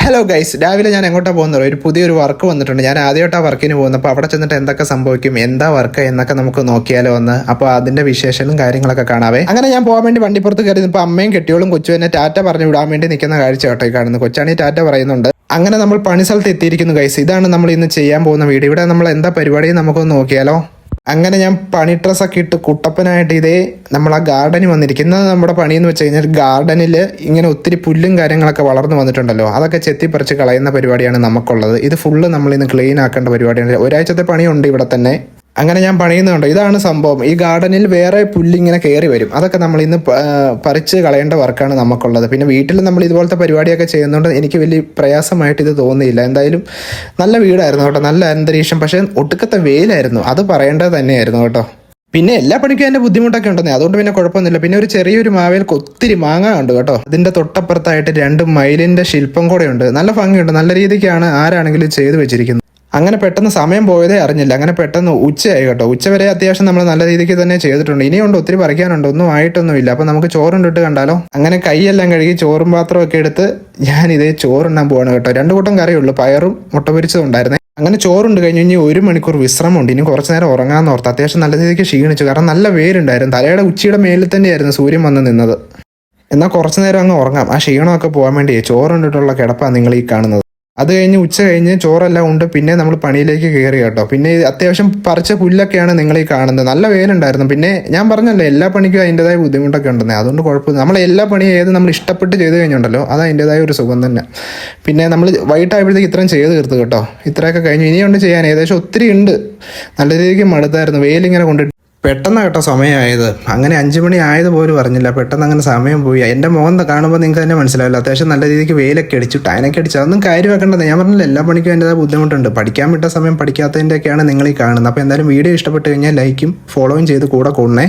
Hello guys, രാവിലെ ഞാൻ എങ്ങോട്ടാണ് പോകുന്നത്? ഒരു പുതിയൊരു വർക്ക് വന്നിട്ടുണ്ട്. ഞാൻ ആദ്യമായിട്ട് ആ വർക്കിന് പോകുന്നത്. അപ്പോൾ അവിടെ ചെന്നിട്ട് എന്തൊക്കെ സംഭവിക്കും, എന്താ വർക്ക് എന്നൊക്കെ നമുക്ക് നോക്കിയാലോ ഒന്ന്. അപ്പോൾ അതിന്റെ വിശേഷങ്ങളും കാര്യങ്ങളൊക്കെ കാണാവേ. അങ്ങനെ ഞാൻ പോകാൻ വേണ്ടി വണ്ടിപ്പുറത്ത് കയറി. ഇപ്പോൾ അമ്മയും കെട്ടിയോളും കൊച്ചു എന്നെ ടാറ്റ പറഞ്ഞു വിടാൻ വേണ്ടി നിൽക്കുന്ന കാഴ്ച കേട്ടോ കാണുന്നത്. കൊച്ചാണി ടാറ്റ പറയുന്നുണ്ട്. അങ്ങനെ നമ്മൾ പണി സ്ഥലത്ത് എത്തിയിരിക്കുന്നു ഗൈസ്. ഇതാണ് നമ്മൾ ഇന്ന് ചെയ്യാൻ പോകുന്ന വീഡിയോ. ഇവിടെ നമ്മൾ എന്താ പരിപാടി നമുക്കൊന്ന് നോക്കിയാലോ. അങ്ങനെ ഞാൻ പണി ഡ്രസ്സൊക്കെ ഇട്ട് കുട്ടപ്പനായിട്ട് ഇതേ നമ്മൾ ആ ഗാർഡനിൽ വന്നിരിക്കുന്നത്. നമ്മുടെ പണിയെന്ന് വെച്ച് കഴിഞ്ഞാൽ ഗാർഡനിൽ ഇങ്ങനെ ഒത്തിരി പുല്ലും കാര്യങ്ങളൊക്കെ വളർന്നു വന്നിട്ടുണ്ടല്ലോ, അതൊക്കെ ചെത്തിപ്പറിച്ച് കളയുന്ന പരിപാടിയാണ് നമുക്കുള്ളത്. ഇത് ഫുള്ള് നമ്മളിന്ന് ക്ലീൻ ആക്കേണ്ട പരിപാടിയാണ്. ഒരാഴ്ചത്തെ പണിയുണ്ട് ഇവിടെ തന്നെ. അങ്ങനെ ഞാൻ പണിയുന്നുണ്ട്. ഇതാണ് സംഭവം. ഈ ഗാർഡനിൽ വേറെ പുല്ലിങ്ങനെ കയറി വരും. അതൊക്കെ നമ്മൾ ഇന്ന് പറിച്ച് കളയേണ്ട വർക്കാണ് നമുക്കുള്ളത്. പിന്നെ വീട്ടിൽ നമ്മൾ ഇതുപോലത്തെ പരിപാടിയൊക്കെ ചെയ്യുന്നതുകൊണ്ട് എനിക്ക് വലിയ പ്രയാസമായിട്ട് ഇത് തോന്നിയില്ല. എന്തായാലും നല്ല വീടായിരുന്നു കേട്ടോ, നല്ല അന്തരീക്ഷം. പക്ഷേ ഒട്ടുക്കത്തെ വെയിലായിരുന്നു, അത് പറയേണ്ടത് തന്നെയായിരുന്നു കേട്ടോ. പിന്നെ എല്ലാ പണിക്കും അതിൻ്റെ ബുദ്ധിമുട്ടൊക്കെ ഉണ്ടെന്നേ, അതുകൊണ്ട് പിന്നെ കുഴപ്പമൊന്നുമില്ല. പിന്നെ ഒരു ചെറിയൊരു മാവേൽ ഒത്തിരി മാങ്ങ ഉണ്ട് കേട്ടോ. അതിൻ്റെ തൊട്ടപ്പുറത്തായിട്ട് 2 മയിലിൻ്റെ ശില്പം കൂടെ ഉണ്ട്. നല്ല ഭംഗിയുണ്ട്, നല്ല രീതിക്കാണ് ആരാണെങ്കിലും ചെയ്തു വെച്ചിരിക്കുന്നത്. അങ്ങനെ പെട്ടെന്ന് സമയം പോയതേ അറിഞ്ഞില്ല. അങ്ങനെ പെട്ടെന്ന് ഉച്ചയായി കേട്ടോ. ഉച്ച വരെ അത്യാവശ്യം നമ്മൾ നല്ല രീതിക്ക് തന്നെ ചെയ്തിട്ടുണ്ട്. ഇനിയുണ്ട്, ഒത്തിരി പറിക്കാനുണ്ട്, ഒന്നും ആയിട്ടൊന്നുമില്ല. അപ്പം നമുക്ക് ചോറുണ്ടിട്ട് കണ്ടാലോ. അങ്ങനെ കൈയെല്ലാം കഴുകി ചോറും പാത്രമൊക്കെ എടുത്ത് ഞാൻ ഇതേ ചോറുണ്ണാൻ പോവാണ് കേട്ടോ. 2 കൂട്ടം കറിയുള്ളൂ, പയറും മുട്ട പൊരിച്ചതും ഉണ്ടായിരുന്നേ. അങ്ങനെ ചോറുണ്ട് കഴിഞ്ഞ് ഇനി 1 മണിക്കൂർ വിശ്രമമുണ്ട്. ഇനി കുറച്ച് നേരം ഉറങ്ങാമെന്ന് ഓർത്ത്. അത്യാവശ്യം നല്ല രീതിക്ക് ക്ഷീണിച്ചു, കാരണം നല്ല വെയിലുണ്ടായിരുന്നു. തലയുടെ ഉച്ചിയുടെ മേലിൽ തന്നെയായിരുന്നു സൂര്യൻ വന്ന് നിന്നത്. എന്നാൽ കുറച്ച് നേരം അങ്ങ് ഉറങ്ങാം, ആ ക്ഷീണമൊക്കെ പോകാൻ വേണ്ടി. ചോറുണ്ടിട്ടുള്ള കിടപ്പാണ് നിങ്ങൾ ഈ കാണുന്നത്. അത് കഴിഞ്ഞ് ഉച്ച കഴിഞ്ഞ് ചോറെല്ലാം ഉണ്ട്, പിന്നെ നമ്മൾ പണിയിലേക്ക് കയറി കേട്ടോ. പിന്നെ അത്യാവശ്യം പറിച്ച പുല്ലൊക്കെയാണ് നിങ്ങൾ ഈ കാണുന്നത്. നല്ല വേലുണ്ടായിരുന്നു. പിന്നെ ഞാൻ പറഞ്ഞല്ലോ, എല്ലാ പണിക്കും അതിൻ്റെതായ ബുദ്ധിമുട്ടൊക്കെ ഉണ്ടെന്നേ, അതുകൊണ്ട് കുഴപ്പമില്ല. നമ്മൾ എല്ലാ പണിയും നമ്മൾ ഇഷ്ടപ്പെട്ട് ചെയ്ത് കഴിഞ്ഞുണ്ടല്ലോ, അത് അതിൻ്റെതായ ഒരു സുഖം തന്നെ. പിന്നെ നമ്മൾ വൈകിട്ടായപ്പോഴത്തേക്ക് ഇത്രയും ചെയ്ത് തീർത്ത് കേട്ടോ. ഇത്രയൊക്കെ കഴിഞ്ഞു, ഇനിയുണ്ട് ചെയ്യാൻ. ഏകദേശം ഒത്തിരി ഉണ്ട്. നല്ല രീതിക്ക് മടുത്തായിരുന്നു, വെയിലിങ്ങനെ കൊണ്ടിട്ട്. പെട്ടെന്ന് കേട്ടോ സമയമായത്. അങ്ങനെ 5 മണി ആയത് പോലും അറിഞ്ഞില്ല, പെട്ടെന്ന് അങ്ങനെ സമയം പോയി. എൻ്റെ മോൻ കാണുമ്പോൾ നിങ്ങൾക്ക് തന്നെ മനസ്സിലാവില്ല. അത്യാവശ്യം നല്ല രീതിക്ക് വെയിലൊക്കെ അടിച്ചു, ടൈനൊക്കെ അടിച്ചു. അതൊന്നും കാര്യം വെക്കേണ്ടത്. ഞാൻ പറഞ്ഞില്ല, എല്ലാ പണിക്കും അതിൻ്റെതായ ബുദ്ധിമുട്ടുണ്ട്. പഠിക്കാൻ വിട്ട സമയം പഠിക്കാത്തതിൻ്റെയൊക്കെയാണ് നിങ്ങൾ ഈ കാണുന്നത്. അപ്പോൾ എന്തായാലും വീഡിയോ ഇഷ്ടപ്പെട്ട് കഴിഞ്ഞാൽ ലൈക്കും ഫോളോയും ചെയ്ത് കൂടെ കൂടണേ.